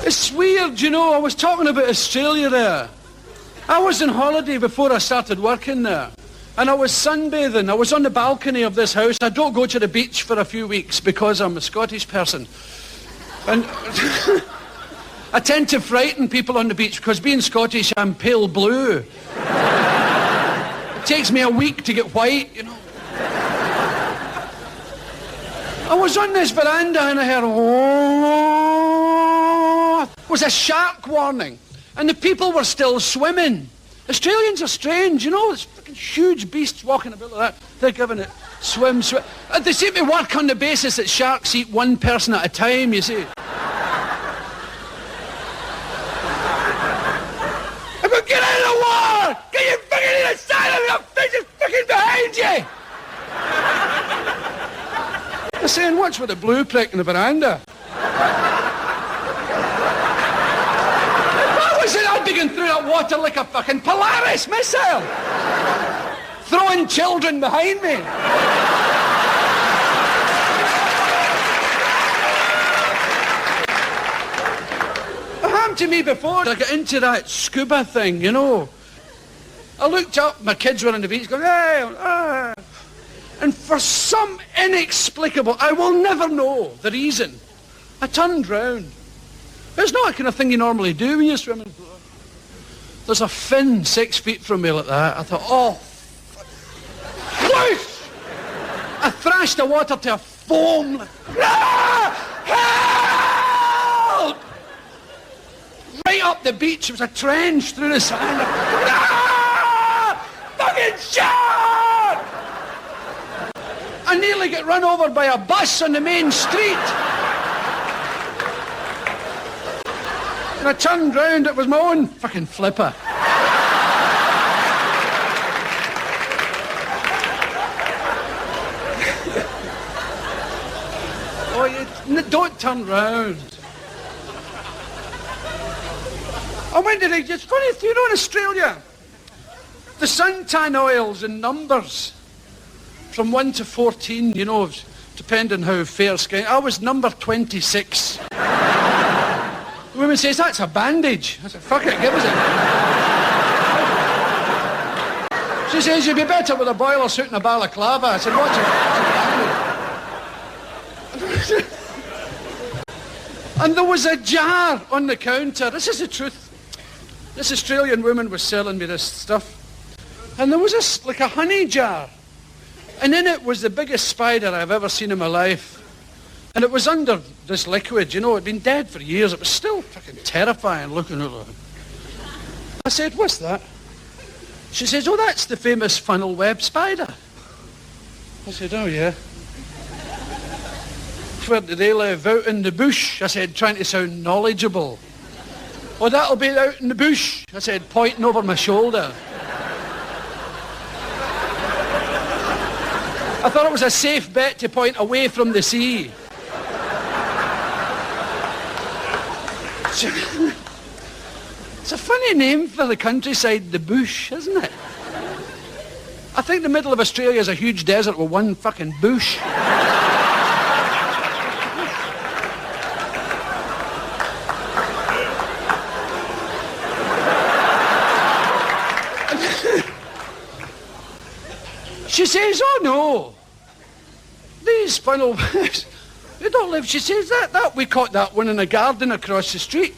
It's weird, you know, I was talking about Australia there. I was on holiday before I started working there. And I was sunbathing. I was on the balcony of this house. I don't go to the beach for a few weeks because I'm a Scottish person. And I tend to frighten people on the beach because being Scottish, I'm pale blue. It takes me a week to get white, you know. I was on this veranda and I heard, oh, it was a shark warning. And the people were still swimming. Australians are strange, you know, it's fucking huge beasts walking about like that. They're giving it swim. They seem to work on the basis that sharks eat one person at a time, you see. I go, get out of the water! Get your fucking in the side of your fish is fucking behind you! They're saying, what's with the blue prick in the veranda? I'd be going through that water like a fucking Polaris missile! Throwing children behind me! It happened to me before I got into that scuba thing, you know. I looked up, my kids were on the beach going, hey, and for some inexplicable, I will never know the reason, I turned round. It's not the kind of thing you normally do when you're swimming. There's a fin 6 feet from me like that. I thought, oh, whoosh! I thrashed the water to a foam. Help! Right up the beach, there was a trench through the sand. Fucking shark! I nearly got run over by a bus on the main street. And I turned round, it was my own fucking flipper. Oh, don't turn round. I went to it's funny, you know, in Australia, the suntan oils in numbers, from 1 to 14, you know, depending how fair skin. I was number 26. The woman says, that's a bandage. I said, fuck it, give us it. She says, you'd be better with a boiler suit and a balaclava. I said, what's a bandage? And there was a jar on the counter. This is the truth. This Australian woman was selling me this stuff. And there was like a honey jar. And in it was the biggest spider I've ever seen in my life. And it was under this liquid, you know, it'd been dead for years. It was still fucking terrifying looking at it. I said, what's that? She says, oh, that's the famous funnel web spider. I said, oh, yeah. Where do they live? Out in the bush. I said, trying to sound knowledgeable. Oh, that'll be out in the bush. I said, pointing over my shoulder. I thought it was a safe bet to point away from the sea. It's a funny name for the countryside, the bush, isn't it? I think the middle of Australia is a huge desert with one fucking bush. She says, oh no, these funnel webs, they don't live. She says, that we caught that one in a garden across the street.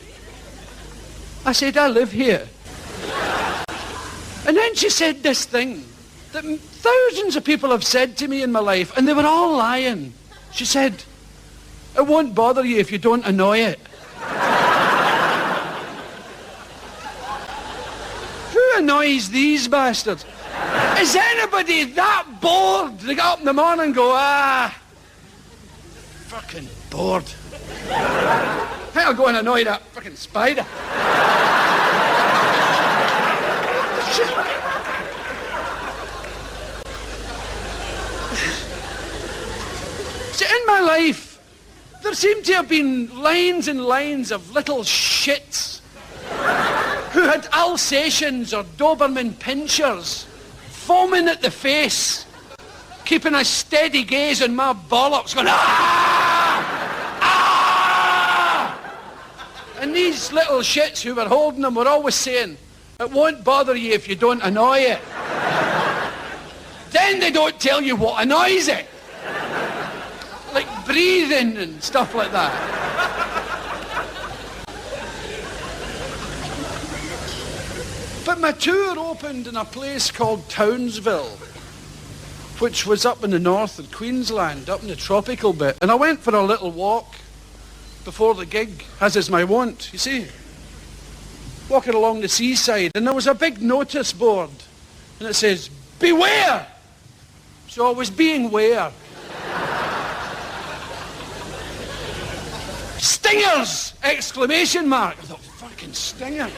I said, I live here. And then she said this thing that thousands of people have said to me in my life, and they were all lying. She said, it won't bother you if you don't annoy it. Who annoys these bastards? Is anybody that bored? They get up in the morning and go, fucking bored. I think I'll go and annoy that fucking spider. See, in my life, there seem to have been lines and lines of little shits who had Alsatians or Doberman pinchers, foaming at the face, keeping a steady gaze on my bollocks, going, ah! Ah! And these little shits who were holding them were always saying, it won't bother you if you don't annoy it. Then they don't tell you what annoys it. Like breathing and stuff like that. But my tour opened in a place called Townsville, which was up in the north of Queensland, up in the tropical bit. And I went for a little walk before the gig, as is my wont, you see. Walking along the seaside, and there was a big notice board, and it says, beware! So I was being ware. Stingers! Exclamation mark. I thought, fucking stinger.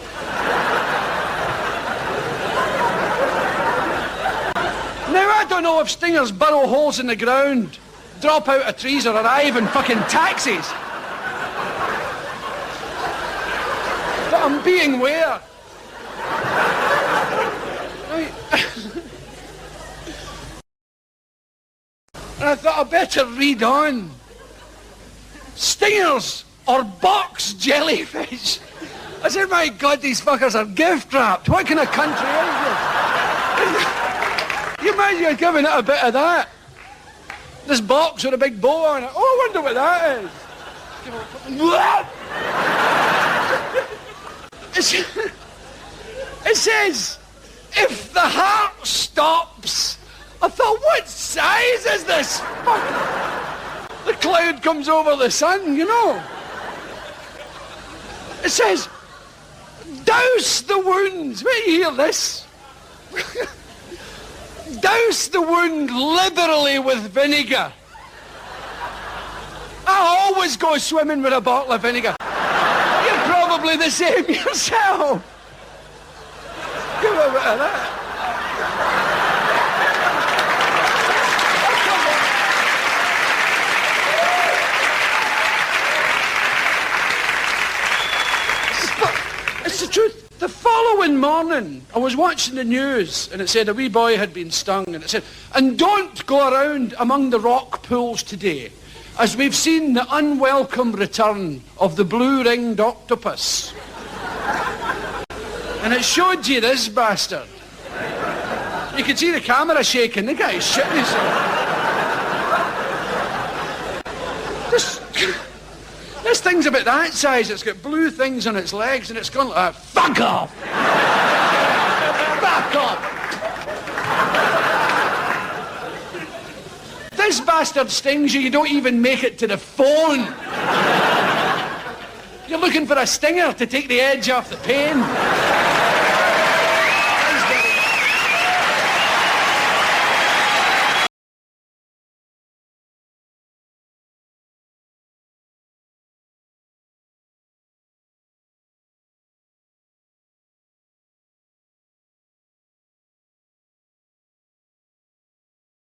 Now, I don't know if stingers burrow holes in the ground, drop out of trees, or arrive in fucking taxis. But I'm being ware. Right. And I thought, I better read on. Stingers or box jellyfish. I said, my God, these fuckers are gift wrapped. What kind of country is this? You imagine you're giving it a bit of that. This box with a big bow on it. Oh, I wonder what that is. It says, if the heart stops. I thought, what size is this? The cloud comes over the sun, you know. It says, douse the wounds. Wait, you hear this? Douse the wound liberally with vinegar. I always go swimming with a bottle of vinegar. You're probably the same yourself. Give a bit of that. It's the truth. The following morning, I was watching the news, and it said a wee boy had been stung, and it said, and don't go around among the rock pools today, as we've seen the unwelcome return of the blue ringed octopus. And it showed you this bastard. You could see the camera shaking. The guy's shitting himself. This thing's about that size. It's got blue things on its legs, and it's gone like that. Fuck off! Fuck off! This bastard stings you. You don't even make it to the phone. You're looking for a stinger to take the edge off the pain.